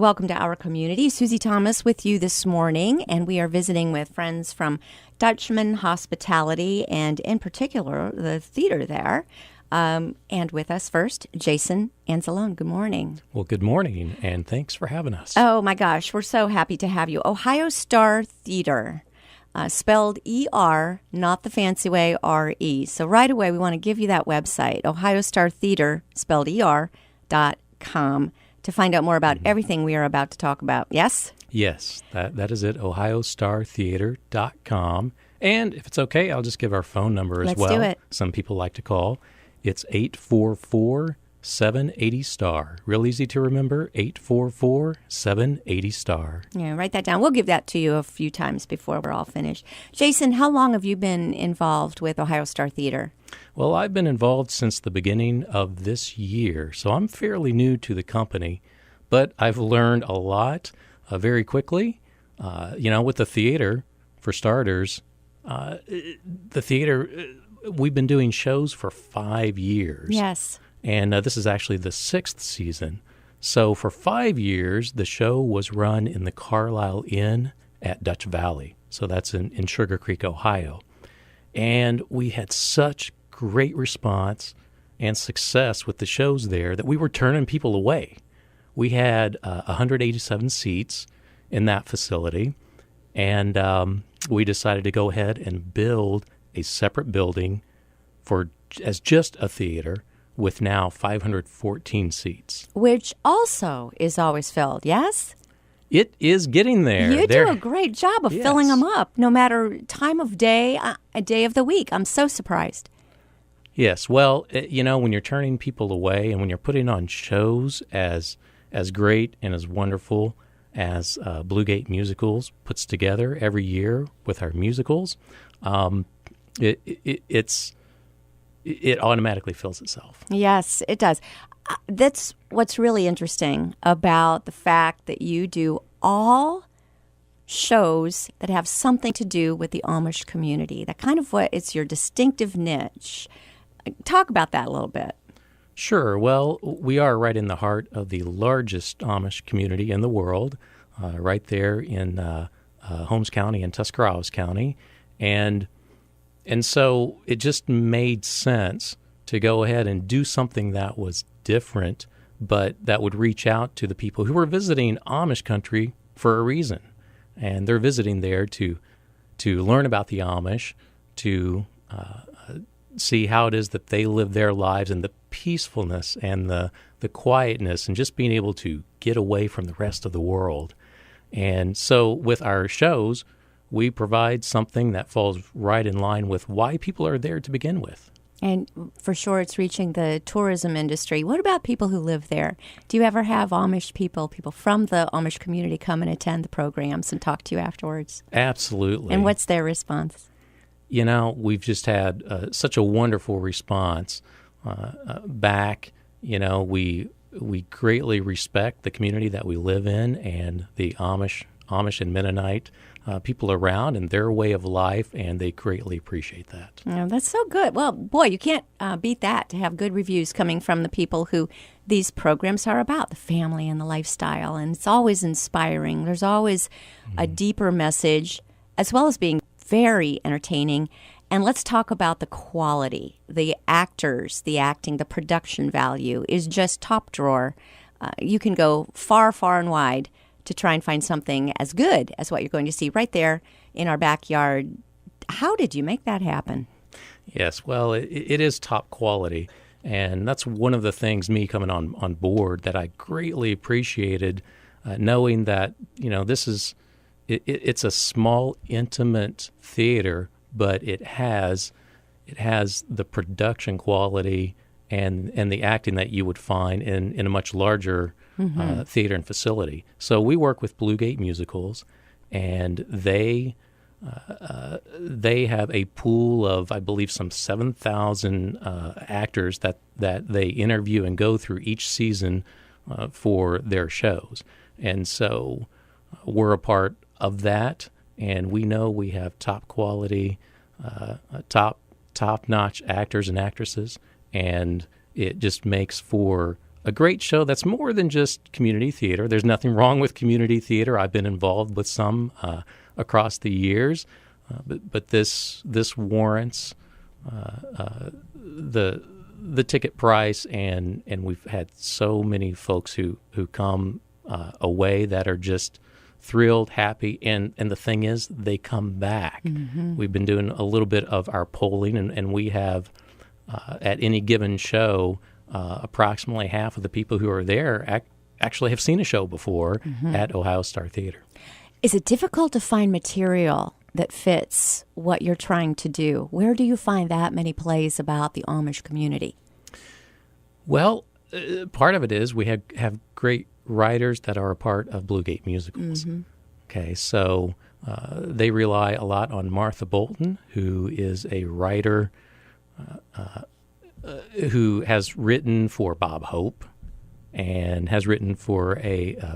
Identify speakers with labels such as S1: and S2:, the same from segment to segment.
S1: Welcome to our community. Susie Thomas with you this morning, and we are visiting with friends from Dutchman Hospitality, and in particular, the theater there. And with us first, Jason Anzalone. Good morning.
S2: Well, good morning, and thanks for having us.
S1: Oh, my gosh. We're so happy to have you. Ohio Star Theater, spelled E-R, not the fancy way, R-E. So right away, we want to give you that website, ohiostartheater, spelled E-R.com, to find out more about everything we are about to talk about. Yes?
S2: Yes, that is it, ohiostartheater.com. And if it's okay, I'll just give our phone number as well.
S1: Let's do it.
S2: Some people like to call. It's 844-780-STAR. Real easy to remember, 844-780-STAR.
S1: Yeah, write that down. We'll give that to you a few times before we're all finished. Jason, how long have you been involved with Ohio Star Theater?
S2: Well, I've been involved since the beginning of this year, so I'm fairly new to the company, but I've learned a lot very quickly. With the theater, for starters, the theater, we've been doing shows for 5 years.
S1: Yes.
S2: And this is actually the 6th season. So for 5 years, the show was run in the Carlisle Inn at Dutch Valley. So that's in Sugar Creek, Ohio. And we had such great response and success with the shows there that we were turning people away. We had 187 seats in that facility, and we decided to go ahead and build a separate building as just a theater with now 514 seats. Which
S1: also is always filled, yes?
S2: It is getting there.
S1: You do a great job of filling them up, no matter time of day, a day of the week. I'm so surprised.
S2: Yes. Well, when you're turning people away and when you're putting on shows as great and as wonderful as Blue Gate Musicals puts together every year with our musicals, it automatically fills itself.
S1: Yes, it does. That's what's really interesting about the fact that you do all shows that have something to do with the Amish community. That kind of it's your distinctive niche. Talk about that a little bit.
S2: Sure. Well, we are right in the heart of the largest Amish community in the world, right there in Holmes County and Tuscarawas County. And so it just made sense to go ahead and do something that was different, but that would reach out to the people who were visiting Amish country for a reason. And they're visiting there to learn about the Amish, to see how it is that they live their lives and the peacefulness and the quietness and just being able to get away from the rest of the world. And so with our shows, we provide something that falls right in line with why people are there to begin with.
S1: And for sure, it's reaching the tourism industry. What about people who live there? Do you ever have Amish people from the Amish community come and attend the programs and talk to you afterwards?
S2: Absolutely.
S1: And what's their response?
S2: We've just had such a wonderful response back. We greatly respect the community that we live in and the Amish and Mennonite people around and their way of life, and they greatly appreciate that.
S1: Oh, that's so good. Well, boy, you can't beat that, to have good reviews coming from the people who these programs are about, the family and the lifestyle, and it's always inspiring. There's always a deeper message, as well as being very entertaining. And let's talk about the quality. The actors, the acting, the production value is just top drawer. You can go far, far and wide to try and find something as good as what you're going to see right there in our backyard. How did you make that happen?
S2: Yes, well, it is top quality, and that's one of the things, me coming on board, that I greatly appreciated, knowing that, it's a small, intimate theater, but it has the production quality and the acting that you would find in a much larger theater and facility. So we work with Blue Gate Musicals, and they have a pool of, I believe, some 7,000 actors that they interview and go through each season for their shows. And so we're a part of that, and we know we have top quality, top-notch actors and actresses, and it just makes for a great show that's more than just community theater. There's nothing wrong with community theater. I've been involved with some across the years, but this warrants the ticket price, and we've had so many folks who come away that are just thrilled, happy, and the thing is, they come back. Mm-hmm. We've been doing a little bit of our polling, and we have, at any given show, approximately half of the people who are there actually have seen a show before mm-hmm. at Ohio Star Theater.
S1: Is it difficult to find material that fits what you're trying to do? Where do you find that many plays about the Amish community?
S2: Well, part of it is we have great writers that are a part of Blue Gate Musicals. Mm-hmm. Okay, so they rely a lot on Martha Bolton, who is a writer who has written for Bob Hope and has written for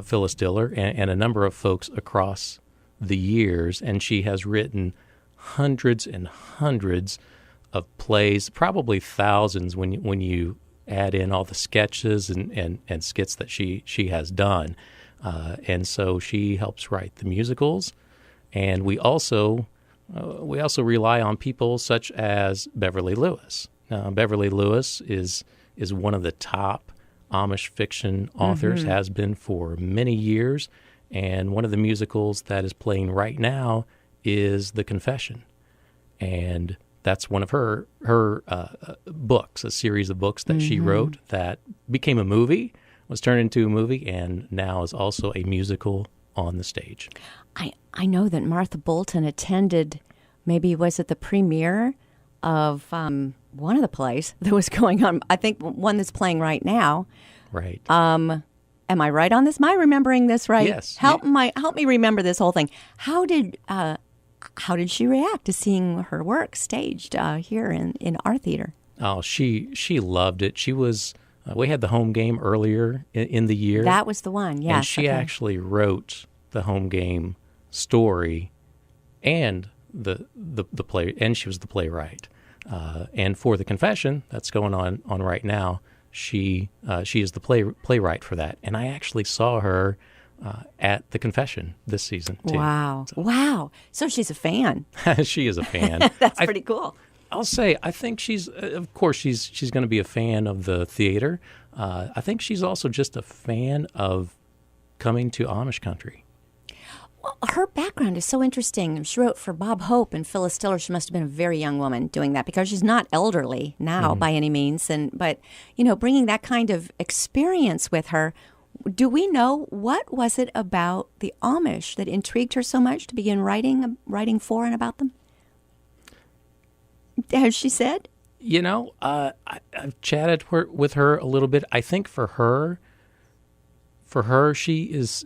S2: Phyllis Diller and a number of folks across the years, and she has written hundreds and hundreds of plays, probably thousands when you add in all the sketches and skits that she has done. And so she helps write the musicals, and we also rely on people such as Beverly Lewis. Beverly Lewis is one of the top Amish fiction authors, mm-hmm. has been for many years, and one of the musicals that is playing right now is The Confession, and that's one of her books, a series of books that mm-hmm. she wrote that became a movie, was turned into a movie, and now is also a musical on the stage.
S1: I know that Martha Bolton attended, maybe was it the premiere of one of the plays that was going on, I think one that's playing right now.
S2: Right.
S1: Am I right on this? Am I remembering this right?
S2: Yes.
S1: Help me remember this whole thing. How did she react to seeing her work staged here in our theater?
S2: Oh, she loved it. She was. We had the home game earlier in the year.
S1: That was the one. Yes.
S2: And she actually wrote the home game story, and the play, and she was the playwright. And for The Confession that's going on right now, she is the playwright for that. And I actually saw her at The Confession this season too.
S1: Wow! So she's a fan.
S2: She is a fan.
S1: That's pretty cool.
S2: I'll say I think she's of course she's going to be a fan of the theater. I think she's also just a fan of coming to Amish country.
S1: Well, her background is so interesting. She wrote for Bob Hope and Phyllis Diller. She must have been a very young woman doing that, because she's not elderly now by any means. But bringing that kind of experience with her, do we know what was it about the Amish that intrigued her so much to begin writing for and about them? Has she said?
S2: I've chatted with her a little bit. I think for her, she is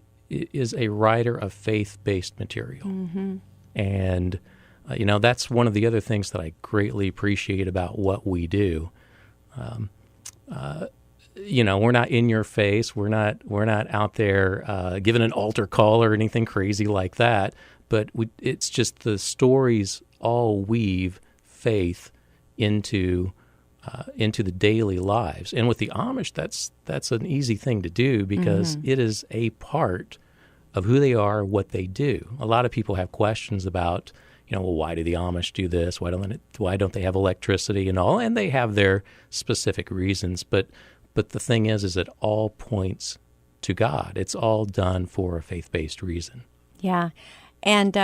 S2: a writer of faith-based material. Mm-hmm. And, that's one of the other things that I greatly appreciate about what we do. We're not in your face. We're not out there giving an altar call or anything crazy like that. But it's just the stories all weave faith into the daily lives. And with the Amish, that's an easy thing to do, because mm-hmm. it is a part of who they are, what they do. A lot of people have questions about, why do the Amish do this? Why don't they have electricity and all? And they have their specific reasons. But the thing is it all points to God. It's all done for a faith-based reason.
S1: Yeah. And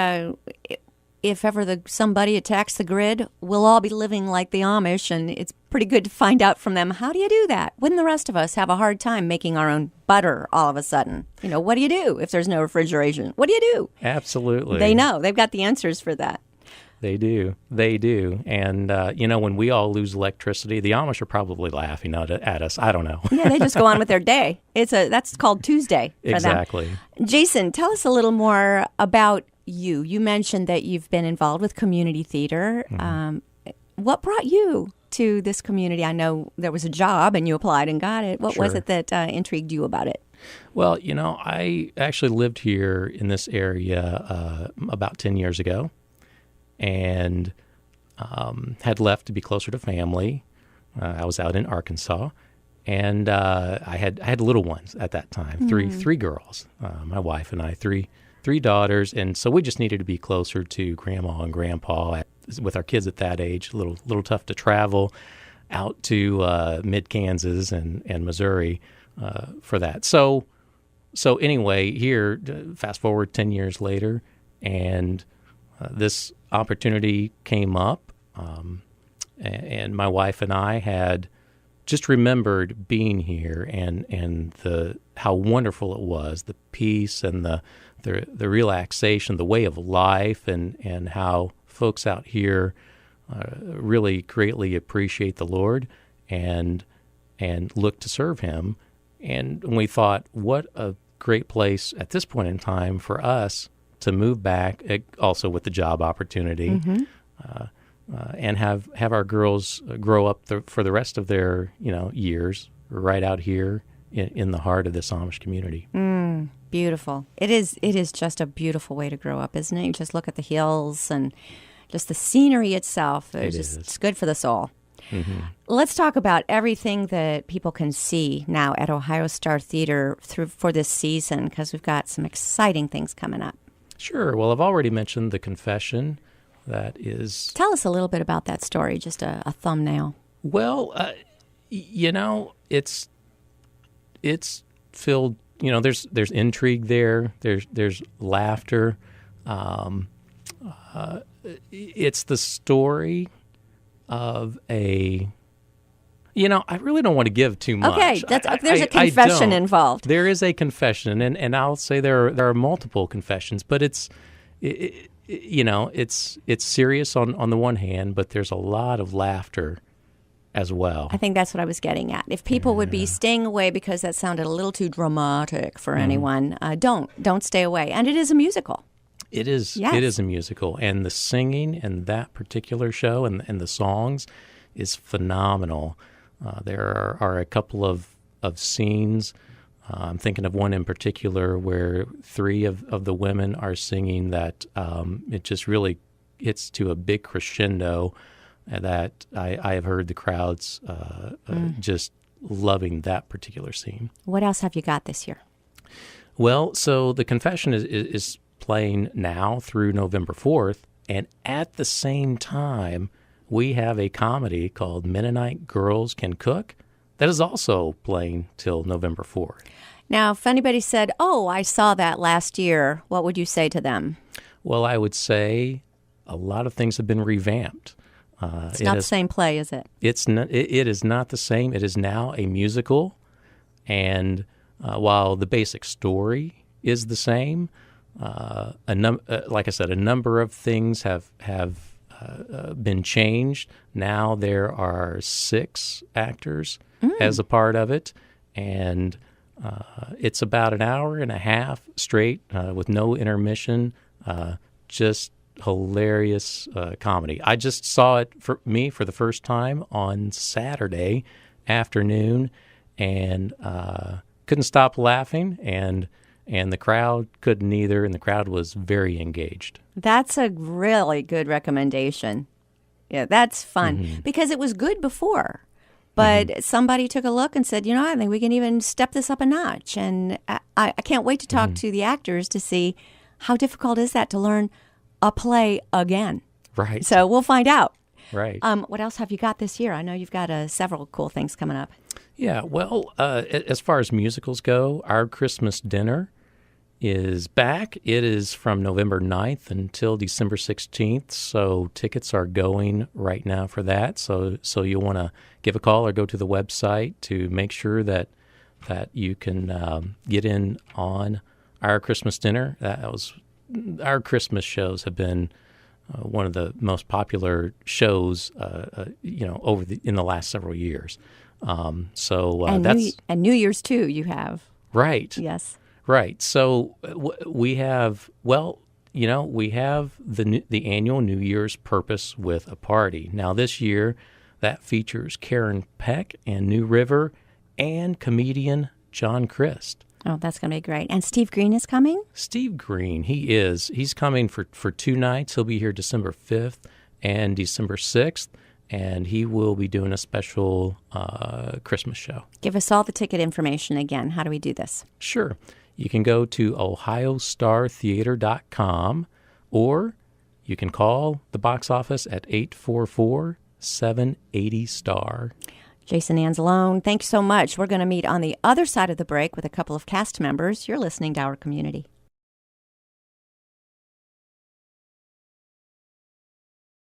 S1: if ever somebody attacks the grid, we'll all be living like the Amish, and it's pretty good to find out from them, how do you do that? Wouldn't the rest of us have a hard time making our own butter all of a sudden? What do you do if there's no refrigeration? What do you do?
S2: Absolutely.
S1: They know. They've got the answers for that.
S2: They do. And, when we all lose electricity, the Amish are probably laughing at us. I don't know.
S1: Yeah, they just go on with their day. That's called Tuesday for
S2: exactly.
S1: them. Jason, tell us a little more about you. You mentioned that you've been involved with community theater. Mm-hmm. What brought you to this community? I know there was a job and you applied and got it. What
S2: Sure.
S1: was it that intrigued you about it?
S2: Well, I actually lived here in this area about 10 years ago, and had left to be closer to family. I was out in Arkansas, And I had little ones at that time, three girls, my wife and I, three daughters, and so we just needed to be closer to Grandma and Grandpa. With our kids at that age, a little tough to travel out to mid Kansas and Missouri for that. So anyway, here, fast forward 10 years later, and this opportunity came up, and my wife and I had just remembered being here and how wonderful it was, the peace and the relaxation, the way of life, and how folks out here really greatly appreciate the Lord and look to serve Him. And we thought, what a great place at this point in time for us to move back, also with the job opportunity, and have our girls grow up for the rest of their years right out here in the heart of this Amish community.
S1: Beautiful. It is just a beautiful way to grow up, isn't it? You just look at the hills and just the scenery itself. It's good for the soul. Mm-hmm. Let's talk about everything that people can see now at Ohio Star Theater for this season, because we've got some exciting things coming up. Sure.
S2: Well, I've already mentioned The Confession. That is...
S1: Tell us a little bit about that story, just a thumbnail.
S2: Well, it's filled, there's intrigue there, there's laughter. It's the story of I really don't want to give too much.
S1: Okay, there's a confession involved.
S2: There is a confession, and I'll say there are multiple confessions, but it's serious on the one hand, but there's a lot of laughter as well.
S1: I think that's what I was getting at. If people would be staying away because that sounded a little too dramatic for anyone, don't stay away. And it is a musical.
S2: It is.
S1: Yes.
S2: It is a musical, and the singing in that particular show and the songs is phenomenal. There are a couple of scenes. I'm thinking of one in particular where three of the women are singing that it just really hits to a big crescendo that I have heard the crowds just loving that particular scene.
S1: What else have you got this year?
S2: Well, so The Confession is playing now through November 4th, and at the same time, we have a comedy called Mennonite Girls Can Cook that is also playing till November 4th.
S1: Now, if anybody said, I saw that last year, what would you say to them?
S2: Well, I would say a lot of things have been revamped.
S1: It's not the same play, is it?
S2: It is not the same. It is now a musical, and while the basic story is the same, like I said, a number of things have been changed. Now there are 6 actors as a part of it, and it's about an hour and a half straight with no intermission, just hilarious comedy. I just saw it for the first time on Saturday afternoon, and couldn't stop laughing, and the crowd couldn't either, and the crowd was very engaged.
S1: That's a really good recommendation. Yeah, that's fun, because it was good before. But somebody took a look and said, I think we can even step this up a notch. And I can't wait to talk to the actors to see how difficult is that to learn a play again.
S2: Right.
S1: So we'll find out.
S2: Right.
S1: What else have you got this year? I know you've got several cool things coming up.
S2: Yeah, well, as far as musicals go, Our Christmas Dinner is back. It is from November 9th until December 16th, so tickets are going right now for that. So you'll want to give a call or go to the website to make sure that you can get in on Our Christmas Dinner. Our Christmas shows have been one of the most popular shows, in the last several years.
S1: And New Year's too. You have
S2: right.
S1: Yes.
S2: Right. So we have, we have the annual New Year's Purpose with a Party. Now this year, that features Karen Peck and New River and comedian John Christ.
S1: Oh, that's going to be great. And Steve Green is coming?
S2: Steve Green, he is. He's coming for 2 nights. He'll be here December 5th and December 6th. and he will be doing a special Christmas show.
S1: Give us all the ticket information again. How do we do this?
S2: Sure. You can go to ohiostartheater.com, or you can call the box office at 844-780-STAR.
S1: Jason Anzalone, thanks so much. We're going to meet on the other side of the break with a couple of cast members. You're listening to Our Community.